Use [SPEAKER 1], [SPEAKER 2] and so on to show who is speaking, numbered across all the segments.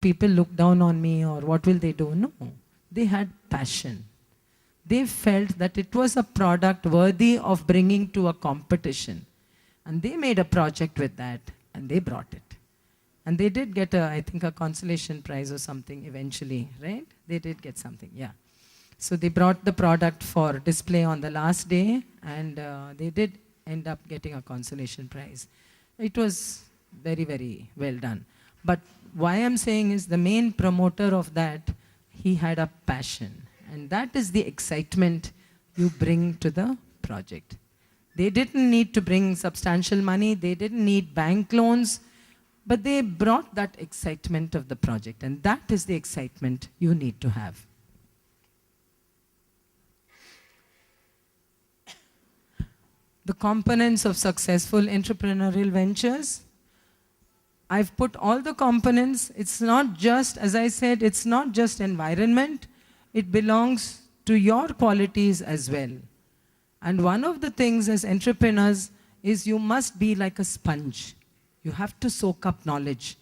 [SPEAKER 1] people look down on me or what will they do? No, they had passion. They felt that it was a product worthy of bringing to a competition. And they made a project with that and they brought it. And they did get, I think, a consolation prize or something eventually, right? They did get something, yeah. So they brought the product for display on the last day, and they did end up getting a consolation prize. It was very, very well done. But why I'm saying is the main promoter of that, he had a passion. And that is the excitement you bring to the project. They didn't need to bring substantial money. They didn't need bank loans. But they brought that excitement of the project, and that is the excitement you need to have. The components of successful entrepreneurial ventures. I've put all the components. It's not just, as I said, it's not just environment. It belongs to your qualities as well. And one of the things as entrepreneurs is you must be like a sponge. You have to soak up knowledge,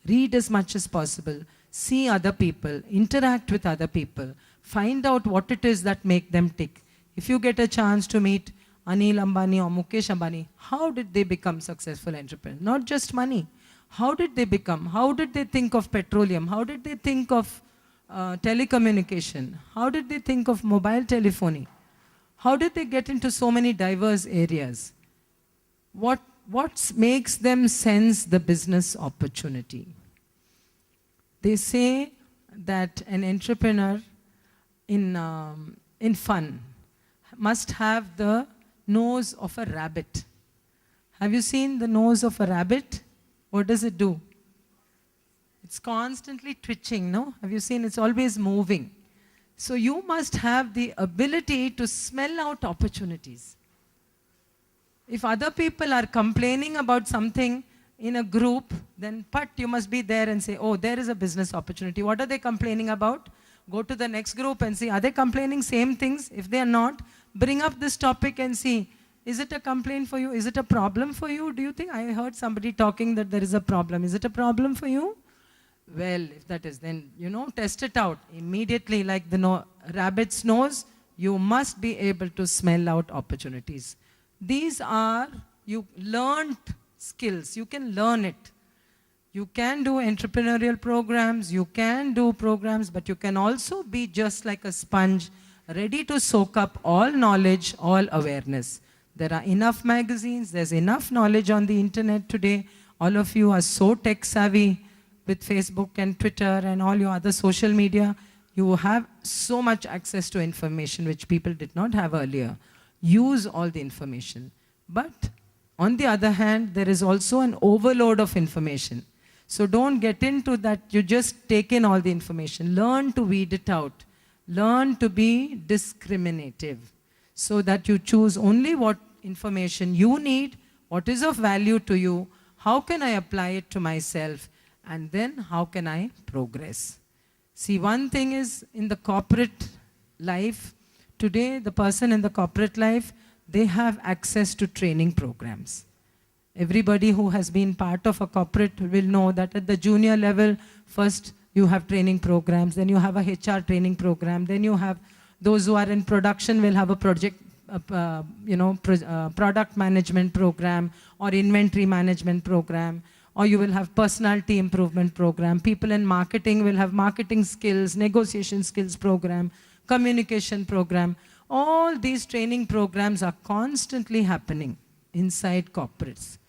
[SPEAKER 1] read as much as possible, see other people, interact with other people, find out what it is that make them tick. If you get a chance to meet Anil Ambani or Mukesh Ambani, how did they become successful entrepreneurs? Not just money. How did they become? How did they think of petroleum? How did they think of telecommunication? How did they think of mobile telephony? How did they get into so many diverse areas? What makes them sense the business opportunity? They say that an entrepreneur in fun must have the nose of a rabbit. Have you seen the nose of a rabbit? What does it do? It's constantly twitching, no? Have you seen? It's always moving. So you must have the ability to smell out opportunities. If other people are complaining about something in a group, then you must be there and say, oh, there is a business opportunity. What are they complaining about? Go to the next group and see, are they complaining same things? If they are not, bring up this topic and see, is it a complaint for you? Is it a problem for you? Do you think? I heard somebody talking that there is a problem. Is it a problem for you? Well, if that is, then, test it out. Immediately, like the rabbit's nose, you must be able to smell out opportunities. These are you learned skills. You can learn it. You can do entrepreneurial programs. You can do programs, but you can also be just like a sponge, ready to soak up all knowledge, all awareness. There are enough magazines. There's enough knowledge on the internet today. All of you are so tech savvy with Facebook and Twitter and all your other social media. You have so much access to information which people did not have earlier. Use all the information. But on the other hand, there is also an overload of information. So don't get into that you just take in all the information. Learn to weed it out. Learn to be discriminative so that you choose only what information you need, what is of value to you, how can I apply it to myself, and then how can I progress. See, one thing is in the corporate life, today, the person in the corporate life, they have access to training programs. Everybody who has been part of a corporate will know that at the junior level, first you have training programs, then you have a HR training program, then you have those who are in production will have a product management program or inventory management program, or you will have personality improvement program. People in marketing will have marketing skills, negotiation skills program, communication program. All these training programs are constantly happening inside corporates.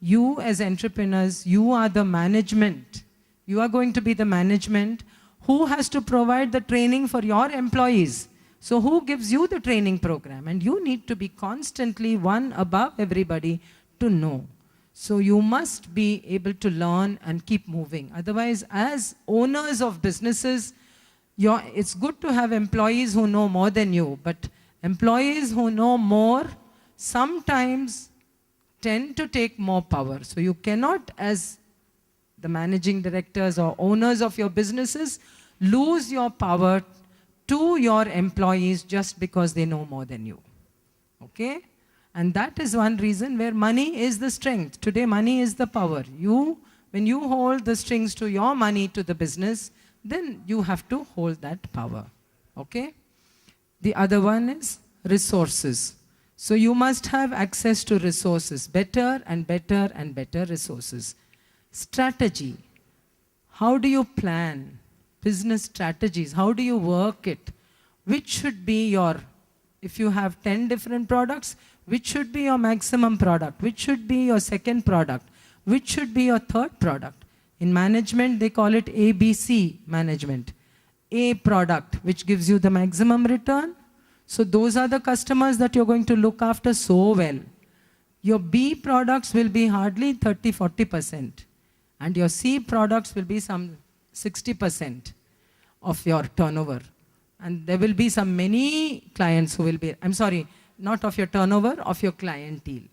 [SPEAKER 1] You as entrepreneurs, you are the management. You are going to be the management who has to provide the training for your employees. So who gives you the training program? And you need to be constantly one above everybody to know. So you must be able to learn and keep moving. Otherwise, as owners of businesses, it's good to have employees who know more than you, but employees who know more sometimes tend to take more power. So you cannot, as the managing directors or owners of your businesses, lose your power to your employees just because they know more than you. Okay? And that is one reason where money is the strength. Today, money is the power. You when you hold the strings to your money to the business, then you have to hold that power. Okay? The other one is resources. So you must have access to resources, better and better and better resources. Strategy. How do you plan? Business strategies. How do you work it? Which should be your, if you have 10 different products, which should be your maximum product? Which should be your second product? Which should be your third product? In management, they call it ABC management. A product, which gives you the maximum return. So those are the customers that you're going to look after so well. Your B products will be hardly 30-40%. And your C products will be some 60% of your turnover. And there will be some many clients who will be, I'm sorry, not of your turnover, of your clientele.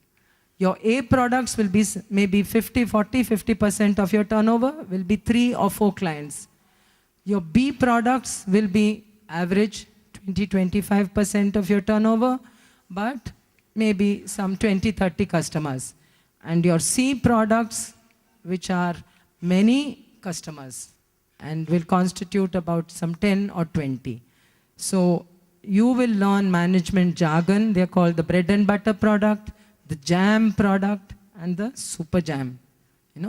[SPEAKER 1] Your A products will be maybe 50% of your turnover, will be 3 or 4 clients. Your B products will be average 20-25% of your turnover, but maybe some 20-30 customers. And your C products, which are many customers, and will constitute about some 10 or 20. So you will learn management jargon. They're called the bread and butter product, the jam product, and the super jam.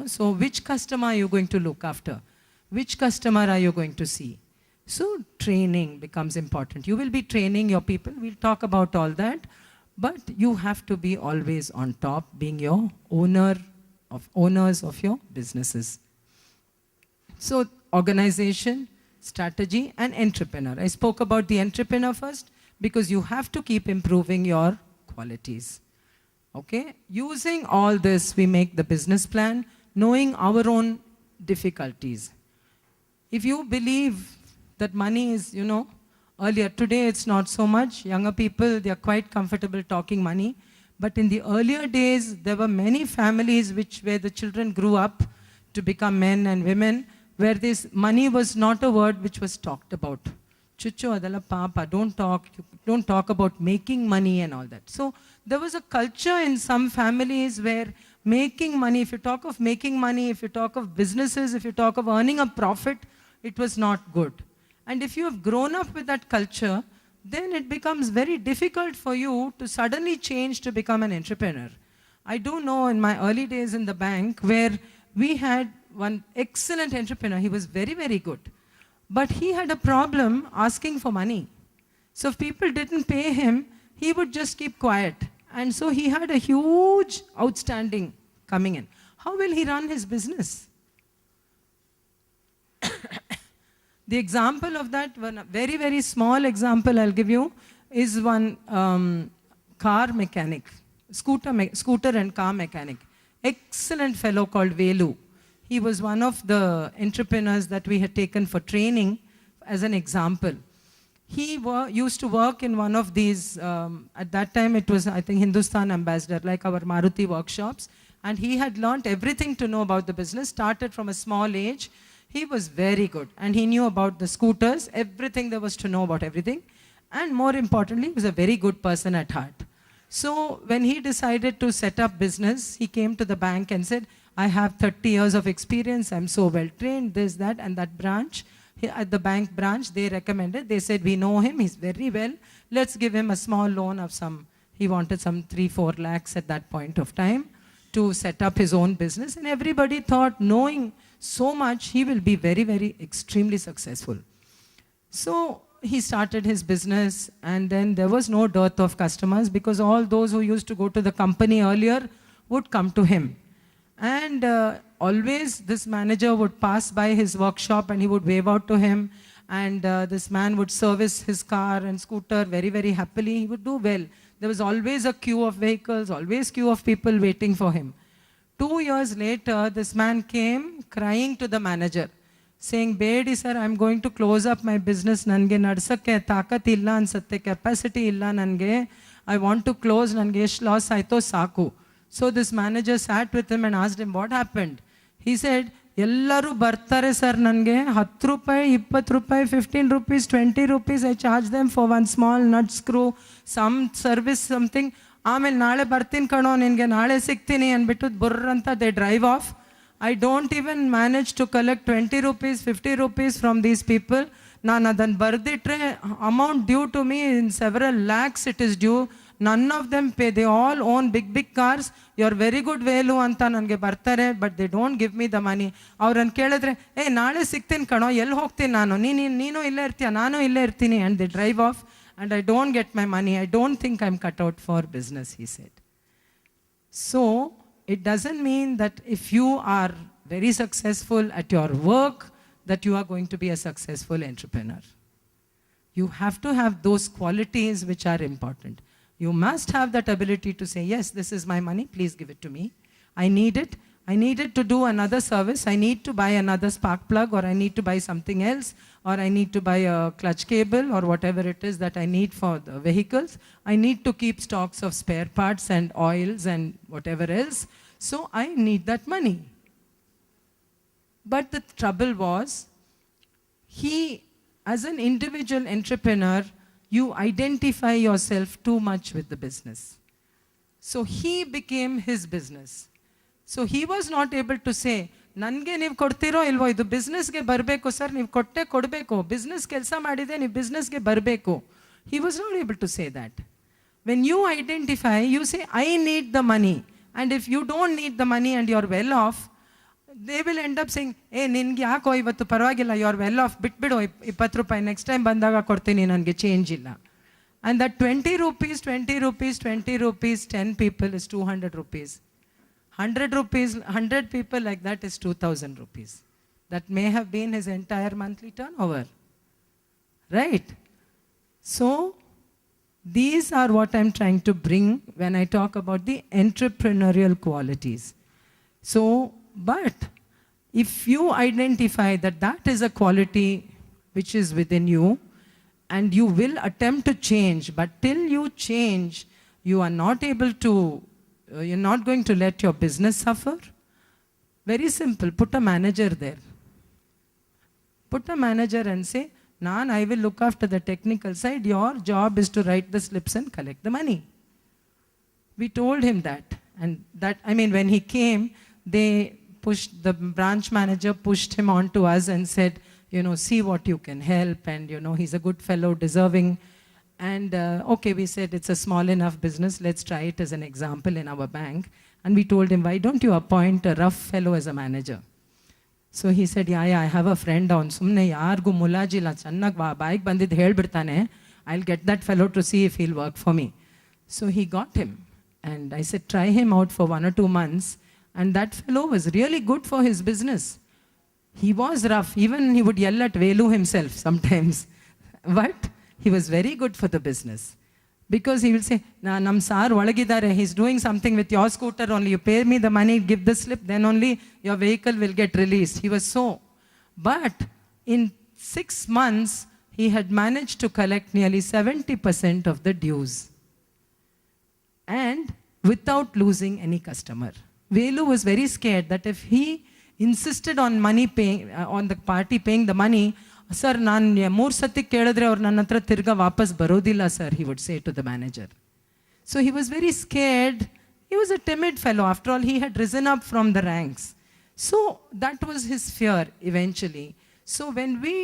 [SPEAKER 1] So which customer are you going to look after? Which customer are you going to see? So training becomes important. You will be training your people. We'll talk about all that. But you have to be always on top, being your owners of your businesses. So organization, strategy, and entrepreneur. I spoke about the entrepreneur first because you have to keep improving your qualities. Okay? Using all this, we make the business plan, knowing our own difficulties. If you believe that money is, earlier, today it's not so much. Younger people, they are quite comfortable talking money. But in the earlier days, there were many families where the children grew up to become men and women, where this money was not a word which was talked about. Chucho adala papa, don't talk about making money and all that. So there was a culture in some families where making money, if you talk of making money, if you talk of businesses, if you talk of earning a profit, it was not good. And if you have grown up with that culture, then it becomes very difficult for you to suddenly change to become an entrepreneur. I do know in my early days in the bank where we had one excellent entrepreneur. He was very, very good. But he had a problem asking for money. So if people didn't pay him, he would just keep quiet. And so he had a huge outstanding coming in. How will he run his business? The example of that, one very, very small example I'll give you, is one car mechanic, scooter and car mechanic. Excellent fellow called Velu. He was one of the entrepreneurs that we had taken for training as an example. He used to work in one of these, at that time it was, I think, Hindustan Ambassador, like our Maruti workshops. And he had learnt everything to know about the business, started from a small age. He was very good. And he knew about the scooters, everything there was to know about everything. And more importantly, he was a very good person at heart. So when he decided to set up business, he came to the bank and said, I have 30 years of experience, I'm so well trained, this, that, and that branch. At the bank branch, they recommended, they said, we know him, he's very well. Let's give him a small loan of he wanted some 3-4 lakhs at that point of time to set up his own business. And everybody thought, knowing so much, he will be very, very extremely successful. So he started his business, and then there was no dearth of customers because all those who used to go to the company earlier would come to him. And always this manager would pass by his workshop and he would wave out to him, and this man would service his car and scooter very, very happily. He would do well. There was always a queue of vehicles, always queue of people waiting for him. 2 years later, this man came crying to the manager, saying, Bedi sir, I'm going to close up my business. Nange nadsakke taakat illa ansatte, capacity illa nange. I want to close, nange esh loss aito saku. So this manager sat with him and asked him, what happened? He said, Ellaru bartare sir nange, 10 rupayi, 20 rupayi, 15 rupees, 20 rupees, I charge them for one small nut screw, some service, something. ಆಮೇಲೆ ನಾಳೆ ಬರ್ತೀನಿ ಕಣೋ ನಿನಗೆ ನಾಳೆ ಸಿಗ್ತೀನಿ ಅಂದ್ಬಿಟ್ಟು ಬುರ್ರಂತ they drive off. I don't even manage to collect 20 rupees, 50 rupees from these people. ನಾನು ಅದನ್ನು ಬರೆದಿಟ್ರೆ amount due to me in several lakhs it is due. None of them pay. They all own big cars. You're very good Velu ಅಂತ ನನಗೆ ಬರ್ತಾರೆ, but they don't give me the money. ಅವ್ರನ್ನ ಕೇಳಿದ್ರೆ ನಾಳೆ ಸಿಗ್ತೀನಿ ಕಣೋ, ಎಲ್ಲಿ ಹೋಗ್ತೀನಿ ನಾನು, ನೀನು ಇಲ್ಲೇ ಇರ್ತೀಯ, ನಾನು ಇಲ್ಲೇ ಇರ್ತೀನಿ, and they drive off and I don't get my money. I don't think I'm cut out for business, he said. So it doesn't mean that if you are very successful at your work that you are going to be a successful entrepreneur. You have to have those qualities which are important. You must have that ability to say, yes, this is my money, please give it to me. I need it. I need it to do another service. I need to buy another spark plug, or I need to buy something else, or I need to buy a clutch cable, or whatever it is that I need for the vehicles. I need to keep stocks of spare parts and oils and whatever else. So I need that money. But the trouble was, he, as an individual entrepreneur, you identify yourself too much with the business. So he became his business. So he was not able to say, ನನಗೆ ನೀವು ಕೊಡ್ತೀರೋ ಇಲ್ವೋ, ಇದು ಬಿಸ್ನೆಸ್ಗೆ ಬರಬೇಕು sir, ನೀವು ಕೊಡಬೇಕು, business ಕೆಲಸ ಮಾಡಿದೆ, ನೀವು ಬಿಸ್ನೆಸ್ಗೆ ಬರಬೇಕು. He was not able to say that. When you identify, you say, I need the money. And if you don't need the money and you're well off, they will end up saying, ನಿನ್ಗೆ ಯಾಕೋ ಇವತ್ತು ಪರವಾಗಿಲ್ಲ, you are well off, ಬಿಟ್ಬಿಡು 20 ರೂಪಾಯಿ, next time ಬಂದಾಗ ಕೊಡ್ತೀನಿ, ನನಗೆ change ಇಲ್ಲ. And that 20 rupees, 10 people is 200 rupees. 100 rupees, 100 people like that is 2,000 rupees. That may have been his entire monthly turnover. Right? So, these are what I'm trying to bring when I talk about the entrepreneurial qualities. So, but if you identify that that is a quality which is within you, and you will attempt to change, but till you change, you are not able to, you're not going to let your business suffer. Very simple, put a manager there. Put a manager and say, I will look after the technical side, your job is to write the slips and collect the money. We told him that, and that, I mean, when he came, the branch manager pushed him on to us and said, see what you can help, and he's a good fellow, deserving. And okay, we said it's a small enough business, let's try it as an example in our bank. And we told him, why don't you appoint a rough fellow as a manager? So he said, yeah, I have a friend on sumne yargu mulajila channag bike bandid helbidtane, I'll get that fellow to see if he'll work for me. So he got him, and I said, try him out for 1 or 2 months. And that fellow was really good for his business. He was rough, even he would yell at Velu himself sometimes. But he was very good for the business. Because he will say, nam sir olagidare, he's doing something with your scooter only, you pay me the money, give the slip, then only your vehicle will get released. He was so. But in 6 months, he had managed to collect nearly 70% of the dues. And without losing any customer. Velu was very scared that if he insisted on money paying, on the party paying the money, sir, ನಾನು 3 ಸತಿ ಕೇಳಿದ್ರೆ ಅವ್ರು ನನ್ನ ಹತ್ರ ತಿರ್ಗಾ ವಾಪಸ್ ಬರೋದಿಲ್ಲ sir, he would say to the manager. So he was very scared. He was a timid fellow. After all, he had risen up from the ranks. So that was his fear eventually. So when we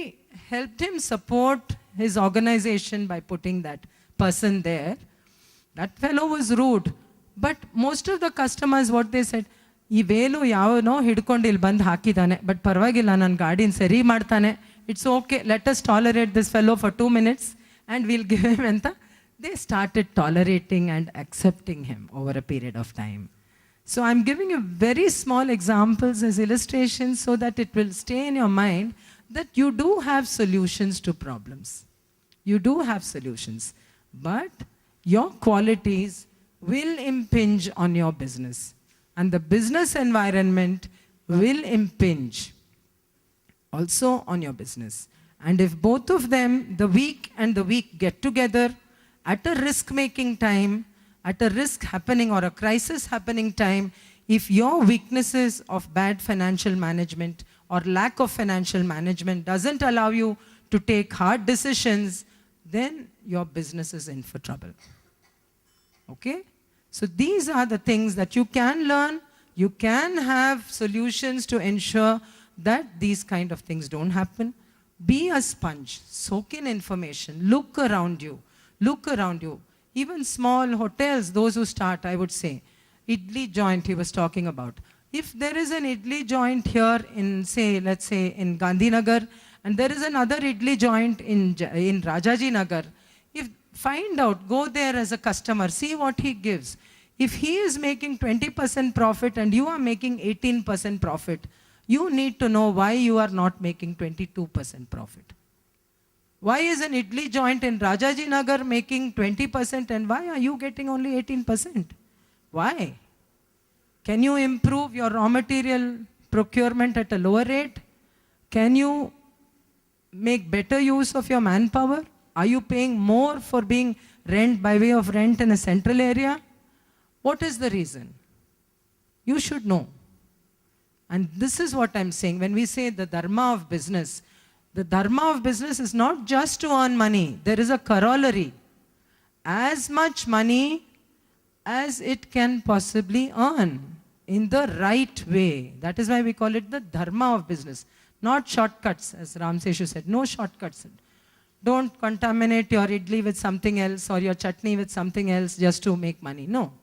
[SPEAKER 1] helped him support his organization by putting that person there, that fellow was rude. But most of the customers, what they said, ಈ ವೇಲು ಯಾವನೋ ಹಿಡ್ಕೊಂಡು ಇಲ್ಲಿ ಬಂದು ಹಾಕಿದ್ದಾನೆ, but ಪರವಾಗಿಲ್ಲ, ನನ್ನ ಗಾಡಿನ ಸರಿ ಮಾಡ್ತಾನೆ, it's okay, let us tolerate this fellow for 2 minutes and will give him ಅಂತ. They started tolerating and accepting him over a period of time. So I am giving you very small examples as illustrations so that it will stay in your mind that you do have solutions to problems. You do have solutions, but your qualities will impinge on your business, and the business environment will impinge also on your business. And if both of them, the weak and the weak, get together at a risk-making time, at a risk happening or a crisis happening time, if your weaknesses of bad financial management or lack of financial management doesn't allow you to take hard decisions, then your business is in for trouble. Okay? So these are the things that you can learn You can have solutions to ensure that these kind of things don't happen. Be a sponge, soak in information, look around you, look around you. Even small hotels, those who start, I would say, idli joint he was talking about. If there is an idli joint here in, say, let's say in Gandhinagar, and there is another idli joint in Rajaji Nagar, if find out, go there as a customer, see what he gives. If he is making 20% profit and you are making 18% profit, you need to know why you are not making 22% profit. Why is an idli joint in Rajaji Nagar making 20% and why are you getting only 18%? Why? Can you improve your raw material procurement at a lower rate? Can you make better use of your manpower? Are you paying more for being rent by way of rent in a central area? What is the reason? You should know. And this is what I'm saying. When we say the dharma of business, the dharma of business is not just to earn money. There is a corollary. As much money as it can possibly earn in the right way. That is why we call it the dharma of business. Not shortcuts, as Ram Seshu said. No shortcuts. Don't contaminate your idli with something else or your chutney with something else just to make money. No.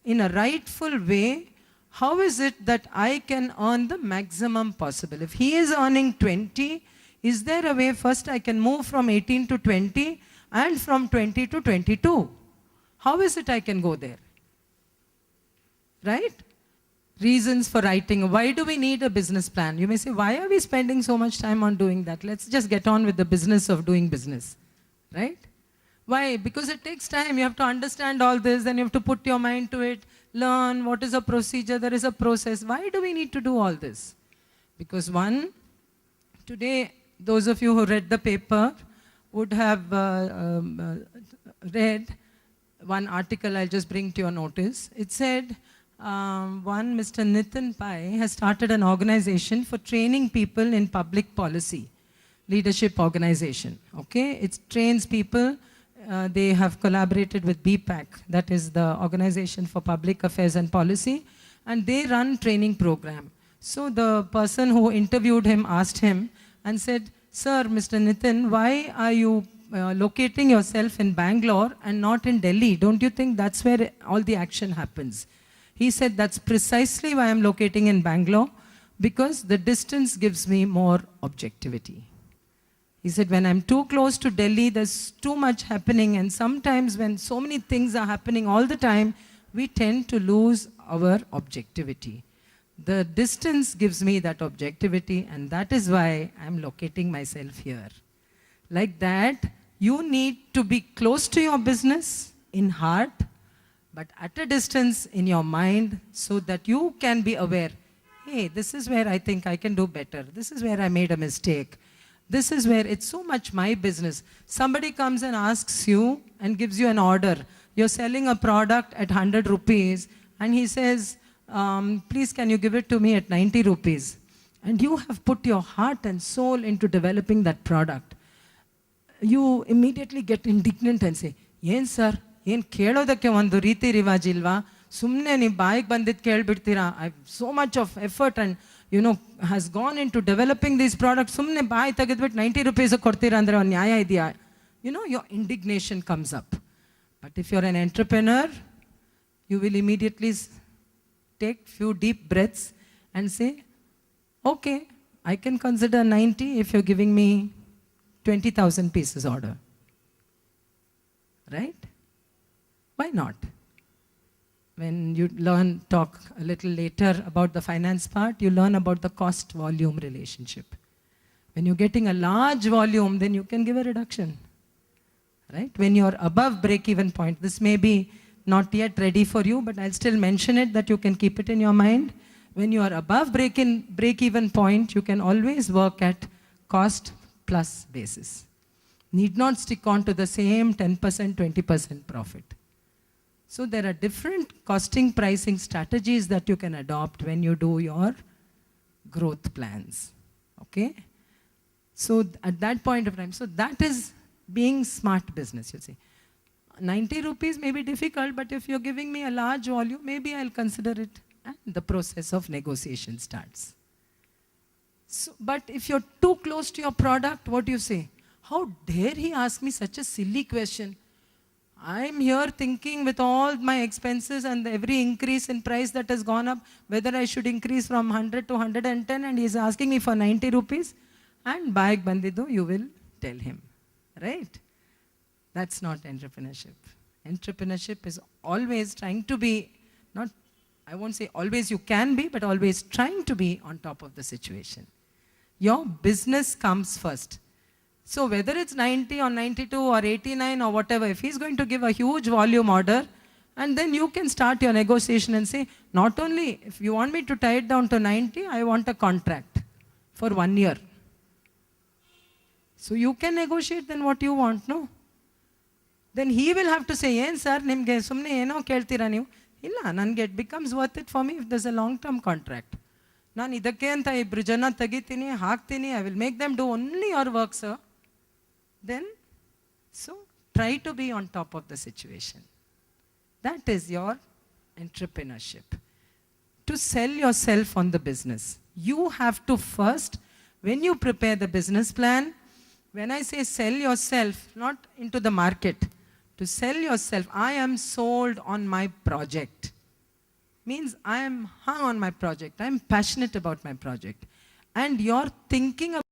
[SPEAKER 1] In a rightful way, how is it that I can earn the maximum possible? If he is earning 20, is there a way first I can move from 18 to 20 and from 20 to 22? How is it I can go there? Right? Reasons for writing. Why do we need a business plan? You may say, why are we spending so much time on doing that? Let's just get on with the business of doing business. Right? Why? Because it takes time. You have to understand all this, then you have to put your mind to it, learn what is a procedure, there is a process. Why do we need to do all this? Because one, today, those of you who read the paper would have read one article I'll just bring to your notice. It said, one Mr. Nitin Pai has started an organization for training people in public policy, leadership organization. Okay, it trains people. They have collaborated with BPAC, that is the Organization for Public Affairs and Policy, and they run training program. So the person who interviewed him asked him and said, Sir, Mr. Nitin, why are you locating yourself in Bangalore and not in Delhi? Don't you think that's where all the action happens? He said, that's precisely why I'm locating in Bangalore, because the distance gives me more objectivity. He said, when I'm too close to Delhi, there's too much happening, and sometimes when so many things are happening all the time, we tend to lose our objectivity. The distance gives me that objectivity, and that is why I'm locating myself here. Like that, you need to be close to your business in heart, but at a distance in your mind, so that you can be aware, hey, this is where I think I can do better. This is where I made a mistake. This is where it's so much my business. Somebody comes and asks you and gives you an order. You're selling a product at 100 rupees, and he says, please can you give it to me at 90 rupees? And you have put your heart and soul into developing that product. You immediately get indignant and say, Yen sir, yen kelodakke ondu reeti rivaj ilva? Sumne ni baik bandit kelbidtira. I've so much of effort and has gone into developing these products. Sumne baai tagidbit 90 rupees kortira andre nyaya idya. Your indignation comes up. But if you're an entrepreneur, you will immediately take few deep breaths and say, okay, I can consider 90 if you're giving me 20,000 pieces order. Right? Why not? When you talk a little later about the finance part, you learn about the cost-volume relationship. When you're getting a large volume, then you can give a reduction. Right? When you're above break-even point, this may be not yet ready for you, but I'll still mention it that you can keep it in your mind. When you are above break-even point, you can always work at cost plus basis. Need not stick on to the same 10%, 20% profit. So there are different costing pricing strategies that you can adopt when you do your growth plans. Okay? So at that point of time, so that is being smart business, you see. 90 rupees may be difficult, but if you're giving me a large volume, maybe I'll consider it. and the process of negotiation starts. So, but if you're too close to your product, what do you say? How dare he ask me such a silly question? I'm here thinking with all my expenses and every increase in price that has gone up, whether I should increase from 100 to 110, and he's asking me for 90 rupees. And bayag bandidu, you will tell him, right? That's not entrepreneurship. Entrepreneurship is always trying to be, not, I won't say always you can be, but always trying to be on top of the situation. Your business comes first. So whether it's 90 or 92 or 89 or whatever, if he's going to give a huge volume order, and then you can start your negotiation and say, not only if you want me to tie it down to 90, I want a contract for 1 year. So you can negotiate then what you want, no? Then he will have to say, "Yen sir, nimge sumne eno keltira neevu." Illa, nange it becomes worth it for me if there's a long-term contract. Nan idakke anta ibru jana tagitini, haktini, I will make them do only your work, sir. Then, so try to be on top of the situation. That is your entrepreneurship. To sell yourself on the business, you have to first, when you prepare the business plan, when I say sell yourself, not into the market, to sell yourself, I am sold on my project. Means I am hung on my project. I am passionate about my project. And you're thinking about